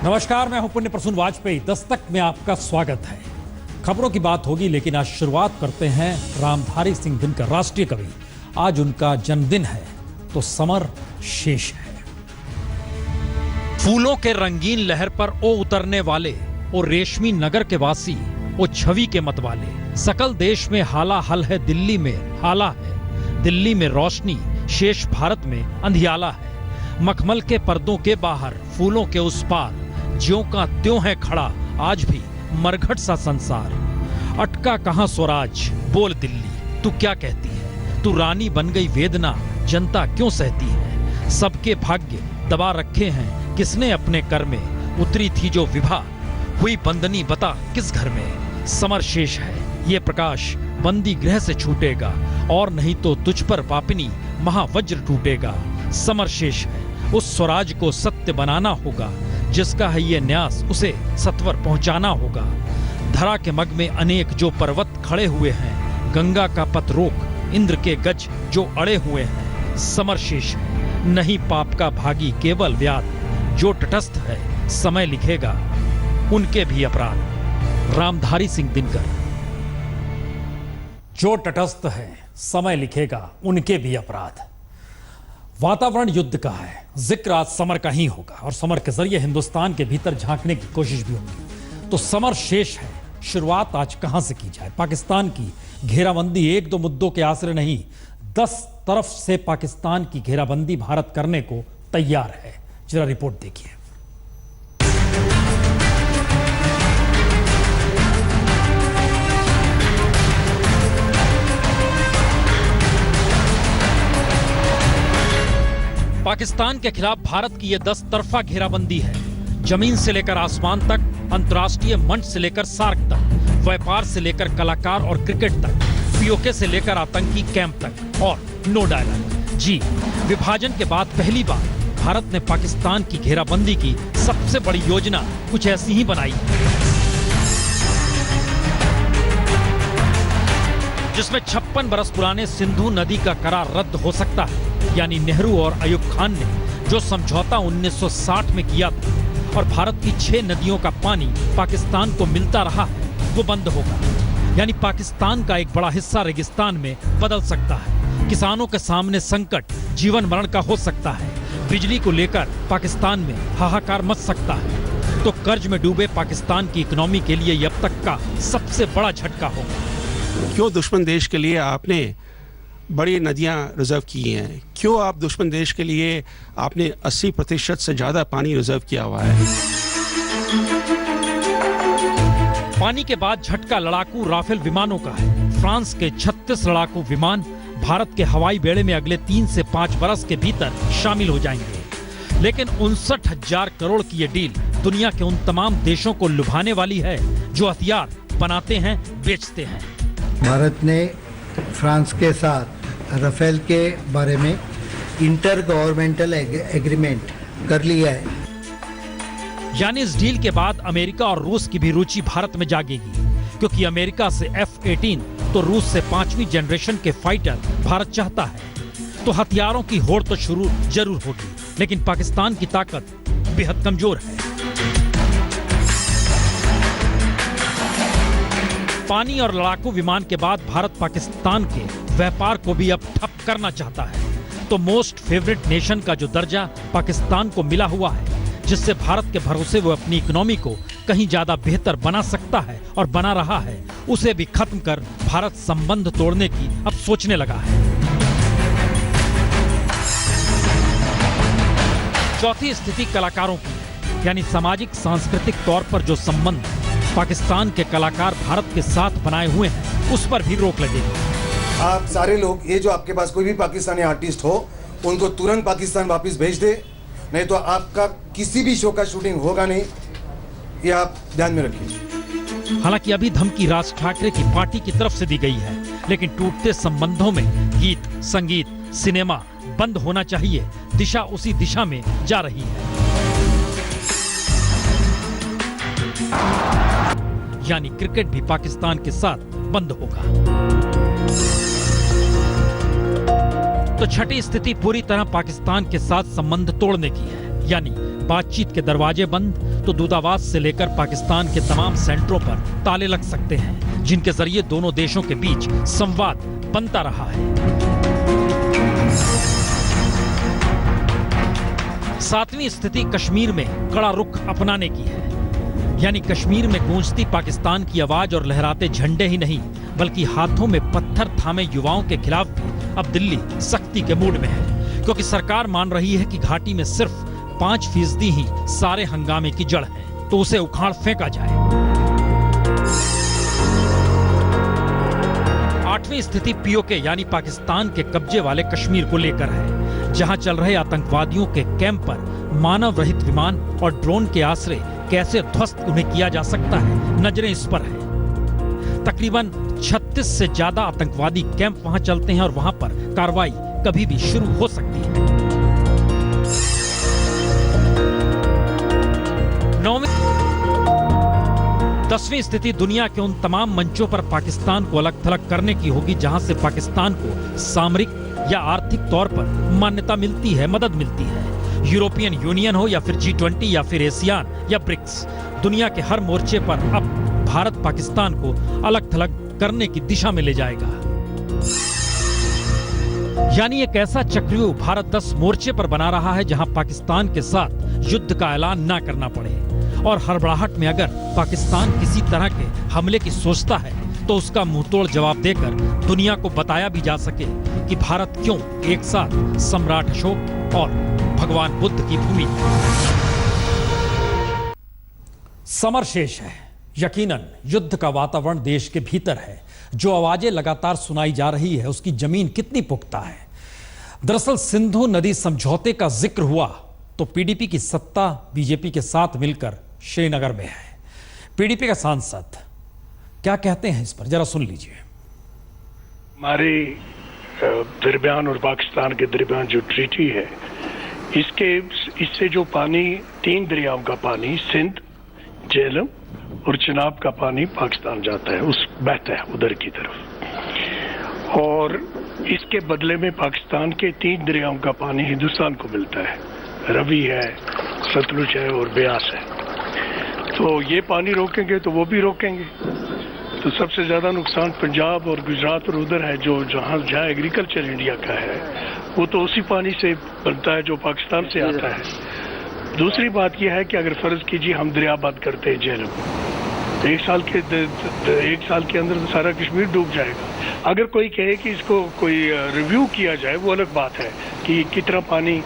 नमस्कार, मैं हूं पुण्य प्रसून वाजपेयी। दस्तक में आपका स्वागत है। खबरों की बात होगी, लेकिन आज शुरुआत करते हैं रामधारी सिंह दिनकर, राष्ट्रीय कवि। आज उनका जन्मदिन है, तो समर शेष है। फूलों के रंगीन लहर पर ओ उतरने वाले, ओ रेशमी नगर के वासी, ओ छवि के मत वाले। सकल देश में हाला हल है, दिल्ली में हाला है। दिल्ली में रोशनी, शेष भारत में अंधियाला है। मखमल के पर्दों के बाहर, फूलों के उस पार, ज्यों का त्यों है खड़ा आज भी मरघट सा संसार। अटका कहां स्वराज, बोल दिल्ली तू क्या कहती है। तू रानी बन गई वेदना, जनता क्यों सहती है। सबके भाग्य दबा रखे हैं किसने अपने कर में। उतरी थी जो विभा, हुई बंदनी बता किस घर में। समर शेष है ये प्रकाश, बंदी गृह से छूटेगा। और नहीं तो तुझ पर पापिनी महावज्र टूटेगा। समर शेष है उस स्वराज को सत्य बनाना होगा। जिसका है ये न्यास उसे सत्वर पहुंचाना होगा। धरा के मग में अनेक जो पर्वत खड़े हुए हैं। गंगा का पथ रोक, इंद्र के गज जो अड़े हुए हैं। समर शेष है नहीं पाप का भागी केवल व्याध। जो तटस्थ है समय लिखेगा उनके भी अपराध। रामधारी सिंह दिनकर। जो तटस्थ है समय लिखेगा उनके भी अपराध। वातावरण युद्ध का है, जिक्र आज समर का ही होगा और समर के जरिए हिंदुस्तान के भीतर झांकने की कोशिश भी होगी। तो समर शेष है, शुरुआत आज कहां से की जाए। पाकिस्तान की घेराबंदी एक दो मुद्दों के आसरे नहीं, 10 तरफ से पाकिस्तान की घेराबंदी भारत करने को तैयार है। जरा रिपोर्ट देखिए। पाकिस्तान के खिलाफ भारत की यह 10 तरफा घेराबंदी है। जमीन से लेकर आसमान तक, अंतर्राष्ट्रीय मंच से लेकर सार्क तक, व्यापार से लेकर कलाकार और क्रिकेट तक, पीओके से लेकर आतंकी कैंप तक और नो डायलॉग। जी, विभाजन के बाद पहली बार भारत ने पाकिस्तान की घेराबंदी की सबसे बड़ी योजना कुछ ऐसी ही बनाई, जिसमें 56 बरस पुराने सिंधु नदी का करार रद्द हो सकता है। यानी नेहरू और अयूब खान ने जो समझौता 1960 में किया था और भारत की 6 नदियों का पानी पाकिस्तान को मिलता रहा है, वो बंद होगा। यानी पाकिस्तान का एक बड़ा हिस्सा रेगिस्तान में बदल सकता है। किसानों के सामने संकट जीवन मरण का हो सकता है। बिजली को लेकर पाकिस्तान में हाहाकार मच सकता है। तो कर्ज में डूबे पाकिस्तान की इकोनॉमी के लिए अब तक का सबसे बड़ा झटका होगा। क्यों दुश्मन देश के लिए आपने बड़ी नदियां रिजर्व की हैं? क्यों आप दुश्मन देश के लिए आपने 80% से ज्यादा पानी रिजर्व किया हुआ है? पानी के बाद झटका लड़ाकू राफेल विमानों का है। फ्रांस के 36 लड़ाकू विमान भारत के हवाई बेड़े में अगले 3 से 5 बरस के भीतर शामिल हो जाएंगे। लेकिन 59,000 करोड़ की ये डील दुनिया के उन तमाम देशों को लुभाने वाली है जो हथियार बनाते हैं, बेचते हैं। भारत ने फ्रांस के साथ राफेल के बारे में इंटर गवर्नमेंटल एग्रीमेंट कर लिया है। यानी इस डील के बाद अमेरिका और रूस की भी रुचि भारत में जागेगी, क्योंकि अमेरिका से F-18 तो रूस से 5वीं जनरेशन के फाइटर भारत चाहता है। तो हथियारों की होड़ तो शुरू जरूर होगी, लेकिन पाकिस्तान की ताकत बेहद कमजोर है। पानी और लड़ाकू विमान के बाद भारत पाकिस्तान के व्यापार को भी अब ठप करना चाहता है। तो मोस्ट फेवरेट नेशन का जो दर्जा पाकिस्तान को मिला हुआ है, जिससे भारत के भरोसे वो अपनी इकोनॉमी को कहीं ज्यादा बेहतर बना सकता है और बना रहा है, उसे भी खत्म कर भारत संबंध तोड़ने की अब सोचने लगा है। चौथी स्थिति कलाकारों की है, यानी सामाजिक सांस्कृतिक तौर पर जो संबंध पाकिस्तान के कलाकार भारत के साथ बनाए हुए हैं, उस पर भी रोक लगेगी। आप सारे लोग, ये जो आपके पास कोई भी पाकिस्तानी आर्टिस्ट हो, उनको तुरंत पाकिस्तान वापस भेज दे, नहीं तो आपका किसी भी शो का शूटिंग होगा नहीं। ये आप ध्यान में रखिए। हालांकि अभी धमकी राज ठाकरे की पार्टी की तरफ से दी गई है, लेकिन टूटते संबंधों में गीत, संगीत, सिनेमा बंद होना चाहिए। दिशा उसी दिशा में जा रही है। यानी क्रिकेट भी पाकिस्तान के साथ बंद होगा। तो छठी स्थिति पूरी तरह पाकिस्तान के साथ संबंध तोड़ने की है, यानी बातचीत के दरवाजे बंद, तो दूतावास से लेकर पाकिस्तान के तमाम सेंटरों पर ताले लग सकते हैं, जिनके जरिए दोनों देशों के बीच संवाद बनता रहा है। सातवीं स्थिति कश्मीर में कड़ा रुख अपनाने की है, यानी कश्मीर में गूंजती पाकिस्तान की आवाज और लहराते झंडे ही नहीं, बल्कि हाथों में पत्थर थामे युवाओं के खिलाफ भी अब दिल्ली सख्ती के मूड में है, क्योंकि सरकार मान रही है कि घाटी में सिर्फ 5% ही सारे हंगामे की जड़ है, तो उसे उखाड़ फेंका जाए। 8वीं स्थिति पीओके यानी पाकिस्तान के कब्जे वाले कश्मीर को लेकर है, जहां चल रहे आतंकवादियों के कैंप पर मानव रहित विमान और ड्रोन के आश्रय कैसे ध्वस्त उन्हें किया जा सकता है, नजरें इस पर है। तकरीबन 36 से ज्यादा आतंकवादी कैंप वहां चलते हैं और वहां पर कार्रवाई कभी भी शुरू हो सकती है। 10वीं स्थिति दुनिया के उन तमाम मंचों पर पाकिस्तान को अलग थलग करने की होगी जहां से पाकिस्तान को सामरिक या आर्थिक तौर पर मान्यता मिलती है, मदद मिलती है। यूरोपियन यूनियन हो या फिर G20 या फिर एशियान या ब्रिक्स, दुनिया के हर मोर्चे पर अब भारत पाकिस्तान को अलग थलग करने की दिशा में ले जाएगा। यानी एक ऐसा चक्रव्यूह भारत 10 मोर्चे पर बना रहा है जहां पाकिस्तान के साथ युद्ध का ऐलान ना करना पड़े, और हड़बड़ाहट में अगर पाकिस्तान किसी तरह के हमले की सोचता है तो उसका मुंहतोड़ जवाब देकर दुनिया को बताया भी जा सके कि भारत क्यों एक साथ सम्राट अशोक और भगवान बुद्ध की भूमि। समर शेष है, यकीनन युद्ध का वातावरण देश के भीतर है। जो आवाजें लगातार सुनाई जा रही है उसकी जमीन कितनी पुख्ता है। दरअसल सिंधु नदी समझौते का जिक्र हुआ तो पीडीपी की सत्ता बीजेपी के साथ मिलकर श्रीनगर में है। पीडीपी का सांसद क्या कहते हैं इस पर, जरा सुन लीजिए। हमारे दरमियान और पाकिस्तान के दरमियान जो ट्रीटी है, इससे जो पानी 3 दरियाओं का पानी सिंध, झेलम और चिनाब का पानी पाकिस्तान जाता है, उस बहता है उधर की तरफ, और इसके बदले में पाकिस्तान के 3 दरियाओं का पानी हिंदुस्तान को मिलता है। रवि है, सतलुज है और ब्यास है। तो ये पानी रोकेंगे तो वो भी रोकेंगे, तो सबसे ज्यादा नुकसान पंजाब और गुजरात और उधर है जो जहाँ एग्रीकल्चर इंडिया का है, वो तो उसी पानी से बनता है जो पाकिस्तान से आता है। दूसरी बात यह है कि अगर फर्ज कीजिए हम दरिया बंद करते हैं झेलम, तो 1 साल के अंदर तो सारा कश्मीर डूब जाएगा। अगर कोई कहे कि इसको कोई रिव्यू किया जाए, वो अलग बात है कि कितना पानी,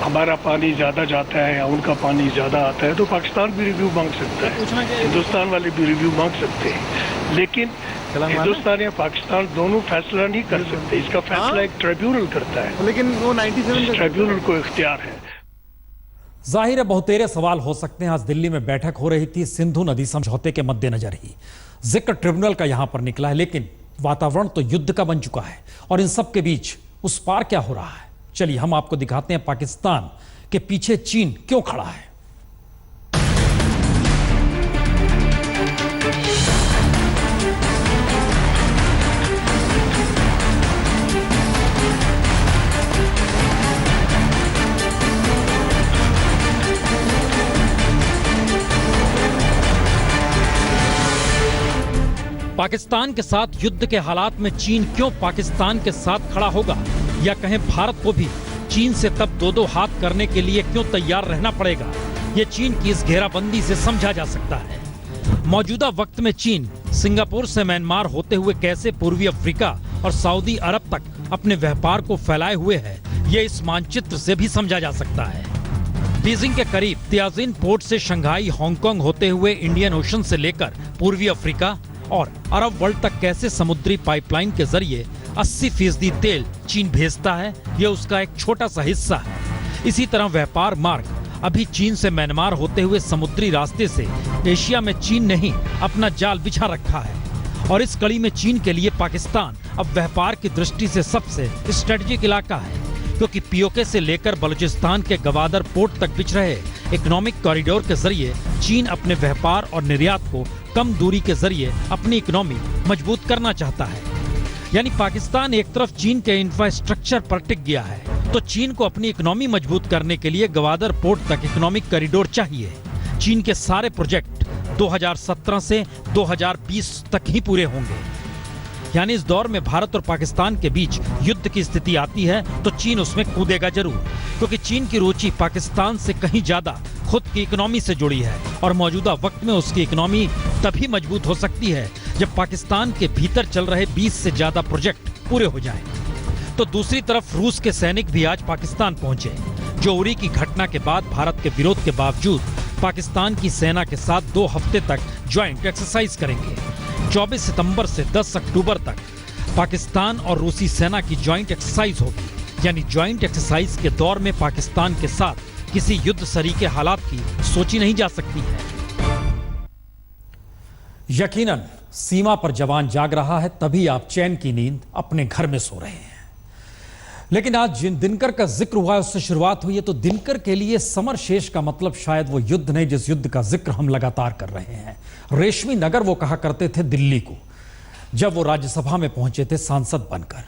हमारा पानी ज्यादा जाता है या उनका पानी ज्यादा आता है, तो पाकिस्तान भी रिव्यू मांग सकता है, हिंदुस्तान वाले भी रिव्यू मांग सकते हैं, लेकिन हिंदुस्तान या पाकिस्तान दोनों फैसला नहीं कर सकते। इसका फैसला एक ट्रिब्यूनल करता है, लेकिन वो 97 ट्रिब्यूनल को इख्तियार है। जाहिर है बहुतेरे सवाल हो सकते हैं। आज दिल्ली में बैठक हो रही थी सिंधु नदी समझौते के मद्देनजर ही जिक्र ट्रिब्यूनल का यहां पर निकला है, लेकिन वातावरण तो युद्ध का बन चुका है और इन सब के बीच उस पार क्या हो रहा है, चलिए हम आपको दिखाते हैं पाकिस्तान के पीछे चीन क्यों खड़ा है। पाकिस्तान के साथ युद्ध के हालात में चीन क्यों पाकिस्तान के साथ खड़ा होगा, या कहें भारत को भी चीन से तब 2-2 हाथ करने के लिए क्यों तैयार रहना पड़ेगा, ये चीन की इस घेराबंदी से समझा जा सकता है। मौजूदा वक्त में चीन सिंगापुर से म्यांमार होते हुए कैसे पूर्वी अफ्रीका और सऊदी अरब तक अपने व्यापार को फैलाए हुए है, ये इस मानचित्र से भी समझा जा सकता है। बीजिंग के करीब तियाजिन पोर्ट से शंघाई, हांगकांग होते हुए इंडियन ओशन से लेकर पूर्वी अफ्रीका और अरब वर्ल्ड तक कैसे समुद्री पाइपलाइन के जरिए 80% तेल चीन भेजता है, यह उसका एक छोटा सा हिस्सा है। इसी तरह व्यापार मार्ग अभी चीन से म्यांमार होते हुए समुद्री रास्ते से एशिया में चीन ने ही अपना जाल बिछा रखा है, और इस कड़ी में चीन के लिए पाकिस्तान अब व्यापार की दृष्टि से सबसे स्ट्रेटेजिक इलाका है, क्योंकि पीओके से लेकर बलूचिस्तान के गवादर पोर्ट तक बिछ रहे इकोनॉमिक कॉरिडोर के जरिए चीन अपने व्यापार और निर्यात को कम दूरी के जरिए अपनी इकोनॉमी मजबूत करना चाहता है। यानी पाकिस्तान एक तरफ चीन के इंफ्रास्ट्रक्चर पर टिक गया है, तो चीन को अपनी इकोनॉमी मजबूत करने के लिए गवादर पोर्ट तक इकोनॉमिक कॉरिडोर चाहिए, चीन के सारे प्रोजेक्ट 2017 से 2020 तक ही पूरे होंगे। यानी इस दौर में भारत और पाकिस्तान के बीच युद्ध की स्थिति आती है तो चीन उसमें कूदेगा जरूर, क्योंकि चीन की रुचि पाकिस्तान से कहीं ज्यादा खुद की इकोनॉमी से जुड़ी है और मौजूदा वक्त में उसकी इकोनॉमी तभी मजबूत हो सकती है जब पाकिस्तान के भीतर चल रहे 20 से ज्यादा प्रोजेक्ट पूरे हो जाएं। तो दूसरी तरफ रूस के सैनिक भी आज पाकिस्तान पहुंचे, जो उरी की घटना के बाद भारत के विरोध के बावजूद पाकिस्तान की सेना के साथ 2 हफ्ते तक ज्वाइंट एक्सरसाइज करेंगे। 24 सितंबर से 10 अक्टूबर तक पाकिस्तान और रूसी सेना की ज्वाइंट एक्सरसाइज होगी। यानी ज्वाइंट एक्सरसाइज के दौर में पाकिस्तान के साथ किसी युद्ध सरीके हालात की सोची नहीं जा सकती है। यकीनन सीमा पर जवान जाग रहा है, तभी आप चैन की नींद अपने घर में सो रहे हैं। लेकिन आज जिन दिनकर का जिक्र हुआ है उससे शुरुआत हुई है, तो दिनकर के लिए समर शेष का मतलब शायद वो युद्ध नहीं जिस युद्ध का जिक्र हम लगातार कर रहे हैं। रेशमी नगर वो कहा करते थे दिल्ली को, जब वो राज्यसभा में पहुंचे थे सांसद बनकर।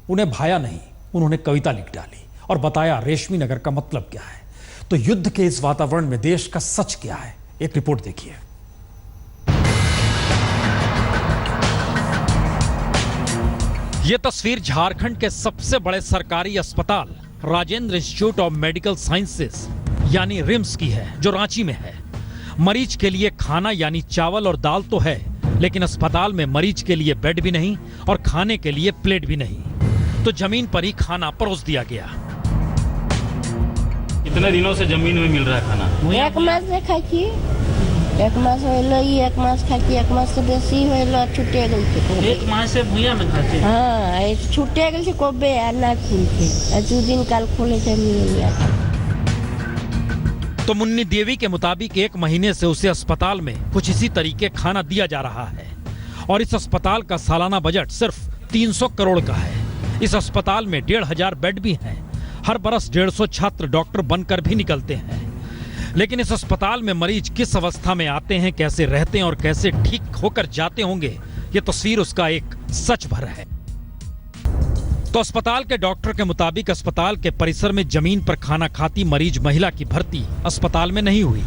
उन्हें भाया नहीं, उन्होंने कविता लिख डाली और बताया रेशमी नगर का मतलब क्या है। तो युद्ध के इस वातावरण में देश का सच क्या है, एक रिपोर्ट देखिए। यह तस्वीर झारखंड के सबसे बड़े सरकारी अस्पताल Rajendra institute of medical sciences यानी रिम्स की है, जो रांची में है। मरीज के लिए खाना यानी चावल और दाल तो है, लेकिन अस्पताल में मरीज के लिए बेड भी नहीं और खाने के लिए प्लेट भी नहीं। तो जमीन पर ही खाना परोस दिया गया। कितने दिनों से जमीन में मिल रहा है खाना? एक मास से खाई, एक मास होइलो, एक मास खाई, एक मास से बेसी होइलो, छूटे गेल छै। एक मास से भुइया में खाते? हां, ए छूटे गेल छै कोबे आ ना खुल छै। आ 2 दिन काल खोले छै मिल। तो मुन्नी देवी के मुताबिक 1 महीने से उसे अस्पताल में कुछ इसी तरीके खाना दिया जा रहा है और इस अस्पताल का सालाना बजट सिर्फ 300 करोड़ का है। इस अस्पताल में 1500 बेड भी हैं। हर बरस 150 छात्र डॉक्टर बनकर भी निकलते हैं। लेकिन इस अस्पताल में मरीज किस अवस्था में आते हैं, कैसे रहते हैं और कैसे ठीक होकर जाते होंगे, ये तस्वीर उसका एक सच भर है। तो अस्पताल के डॉक्टर के मुताबिक अस्पताल के परिसर में जमीन पर खाना खाती मरीज महिला की भर्ती अस्पताल में नहीं हुई।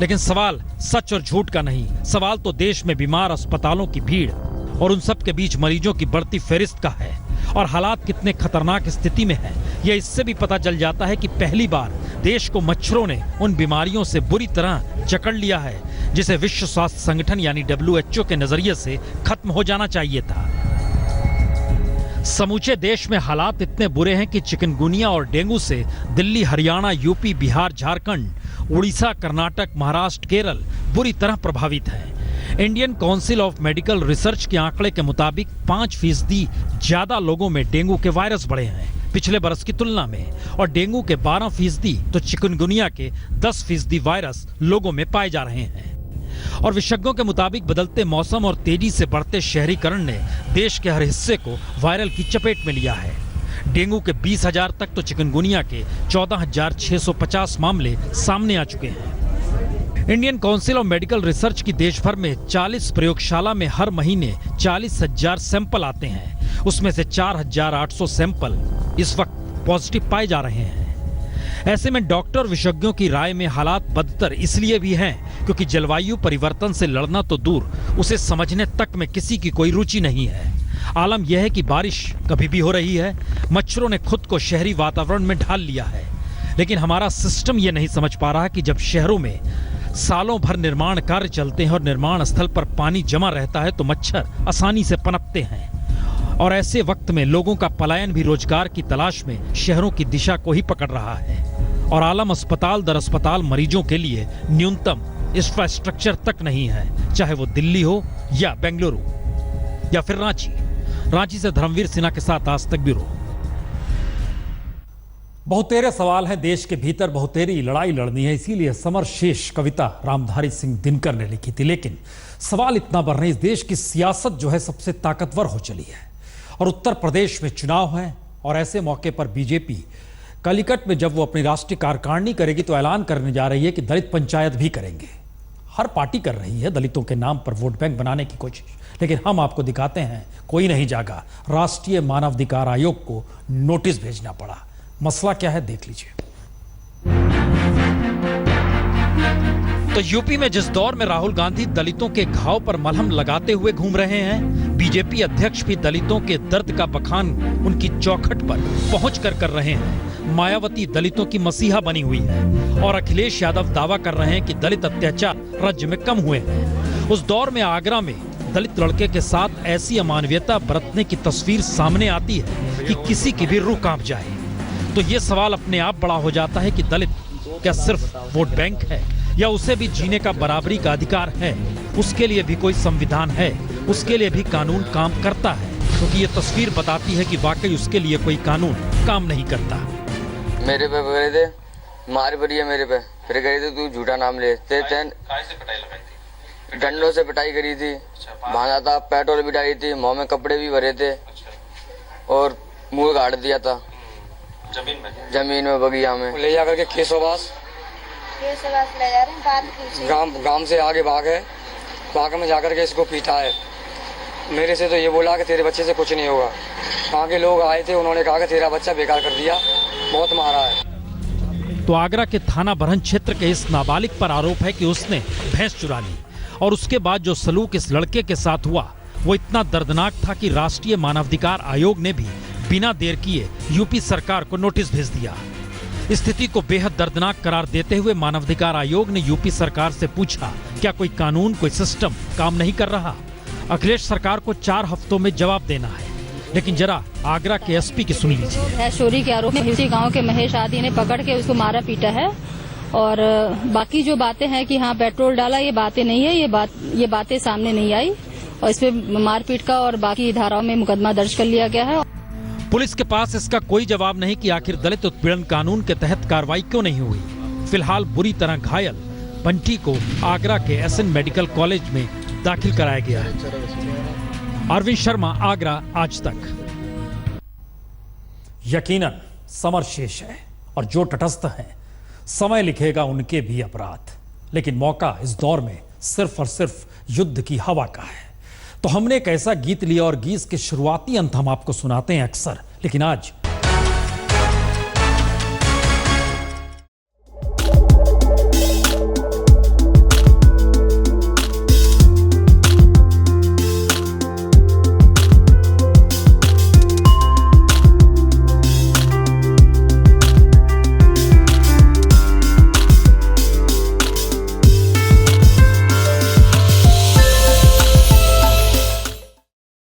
लेकिन सवाल सच और झूठ का नहीं, सवाल तो देश में बीमार अस्पतालों की भीड़ और उन सब के बीच मरीजों की बढ़ती फेरिस्त का है। और हालात कितने खतरनाक स्थिति में है, यह इससे भी पता चल जाता है कि पहली बार देश को मच्छरों ने उन बीमारियों से बुरी तरह जकड़ लिया है जिसे विश्व स्वास्थ्य संगठन यानी WHO के नजरिए से खत्म हो जाना चाहिए था। समूचे देश में हालात इतने बुरे हैं कि चिकनगुनिया और डेंगू से दिल्ली, हरियाणा, यूपी, बिहार, झारखंड, उड़ीसा, कर्नाटक, महाराष्ट्र, केरल बुरी तरह प्रभावित है। Indian council of medical research के आंकड़े के मुताबिक 5% ज्यादा लोगों में डेंगू के वायरस बढ़े हैं पिछले बरस की तुलना में, और डेंगू के 12% तो चिकनगुनिया के 10% वायरस लोगों में पाए जा रहे हैं। और विशेषज्ञों के मुताबिक बदलते मौसम और तेजी से बढ़ते शहरीकरण ने देश के हर हिस्से को वायरल की चपेट में लिया है। डेंगू के 20,000 तक तो चिकनगुनिया के 14,650 मामले सामने आ चुके हैं। Indian council of medical research की देश भर में 40 प्रयोगशाला में हर महीने 40,000 सैंपल आते हैं। उसमें से 4,800 सैंपल इस वक्त पॉजिटिव पाए जा रहे हैं। ऐसे में डॉक्टर विशेषज्ञों की राय में हालात बदतर इसलिए भी हैं क्योंकि जलवायु परिवर्तन से लड़ना तो दूर, उसे समझने तक में किसी की कोई रुचि नहीं है। आलम यह है कि बारिश कभी भी हो रही है, मच्छरों ने खुद को शहरी वातावरण में ढाल लिया है, लेकिन हमारा सिस्टम ये नहीं समझ पा रहा कि जब शहरों में सालों भर निर्माण कार्य चलते हैं और निर्माण स्थल पर पानी जमा रहता है तो मच्छर आसानी से पनपते हैं। और ऐसे वक्त में लोगों का पलायन भी रोजगार की तलाश में शहरों की दिशा को ही पकड़ रहा है। और आलम अस्पताल दर अस्पताल मरीजों के लिए न्यूनतम इंफ्रास्ट्रक्चर तक नहीं है, चाहे वो दिल्ली हो या बेंगलुरु या फिर रांची। रांची से धर्मवीर सिन्हा के साथ आज तक ब्यूरो। बहुतेरे सवाल हैं देश के भीतर, बहुतेरी लड़ाई लड़नी है, इसीलिए समर शेष कविता रामधारी सिंह दिनकर ने लिखी थी। लेकिन सवाल इतना बढ़ रहा है, इस देश की सियासत जो है सबसे ताकतवर हो चली है और उत्तर प्रदेश में चुनाव है और ऐसे मौके पर बीजेपी कलिकट में जब वो अपनी राष्ट्रीय कार्यकारिणी करेगी तो ऐलान करने जा रही है कि दलित पंचायत भी करेंगे। हर पार्टी कर रही है दलितों के नाम पर वोट बैंक बनाने की कोशिश, लेकिन हम आपको दिखाते हैं कोई नहीं जागा। राष्ट्रीय मानवाधिकार आयोग को नोटिस भेजना पड़ा। मसला क्या है देख लीजिए। तो यूपी में जिस दौर में राहुल गांधी दलितों के घाव पर मलहम लगाते हुए घूम रहे हैं, बीजेपी अध्यक्ष भी दलितों के दर्द का बखान उनकी चौखट पर पहुंचकर कर रहे हैं। मायावती दलितों की मसीहा बनी हुई है और अखिलेश यादव दावा कर रहे हैं कि दलित अत्याचार राज्य में कम हुए हैं। उस दौर में आगरा में दलित लड़के के साथ ऐसी अमानवीयता बरतने की तस्वीर सामने आती है कि किसी की भी रूह कांप जाए। तो ये सवाल अपने आप बड़ा हो जाता है कि दलित क्या सिर्फ वोट बैंक है या उसे भी जीने का बराबरी का अधिकार है? उसके लिए भी कोई संविधान है, उसके लिए भी कानून काम करता है? क्योंकि ये तस्वीर बताती है कि वाकई उसके लिए कोई कानून काम नहीं करता। मेरे पे गए थे, मार पड़ी है मेरे पे, फिर गए थे तू झूठा नाम ले, डंडों से पिटाई करी थी, भागा था, पेट्रोल भी डाली थी, मुंह में कपड़े भी भरे थे और मुंह गाड़ दिया था जमीन में बगिया में ले जाकर के केशोवास ले जा रहे हैं बात गांव से आगे बाग में जाकर के इसको पीटा है। मेरे से तो ये बोला कि तेरे बच्चे से कुछ नहीं होगा। वहाँ के लोग आए थे, उन्होंने कहा कि तेरा बच्चा बेकार कर दिया, बहुत मारा है। तो आगरा के थाना बरहन क्षेत्र के इस नाबालिग पर आरोप है कि उसने भैंस चुरा ली और उसके बाद जो सलूक इस लड़के के साथ हुआ वो इतना दर्दनाक था कि राष्ट्रीय मानवाधिकार आयोग ने भी बिना देर किए यूपी सरकार को नोटिस भेज दिया। स्थिति को बेहद दर्दनाक करार देते हुए मानवाधिकार आयोग ने यूपी सरकार से पूछा, क्या कोई कानून, कोई सिस्टम काम नहीं कर रहा? अखिलेश सरकार को 4 हफ्तों में जवाब देना है। लेकिन जरा आगरा के एसपी की सुन लीजिए। चोरी के आरोप में इसी गांव के महेश आदि ने पकड़ के उसको मारा पीटा है और बाकी जो बातें हैं कि हाँ पेट्रोल डाला, ये बातें नहीं है, ये बातें सामने नहीं आई और इस पे मारपीट का और बाकी धाराओं में मुकदमा दर्ज कर लिया गया है। पुलिस के पास इसका कोई जवाब नहीं कि आखिर दलित उत्पीड़न कानून के तहत कार्रवाई क्यों नहीं हुई। फिलहाल बुरी तरह घायल बंटी को आगरा के एसएन मेडिकल कॉलेज में दाखिल कराया गया है। अरविंद शर्मा, आगरा, आज तक। यकीनन समर शेष है और जो तटस्थ हैं समय लिखेगा उनके भी अपराध, लेकिन मौका इस दौर में सिर्फ और सिर्फ युद्ध की हवा का है। तो हमने एक ऐसा गीत लिया और गीत के शुरुआती अंत हम आपको सुनाते हैं अक्सर, लेकिन आज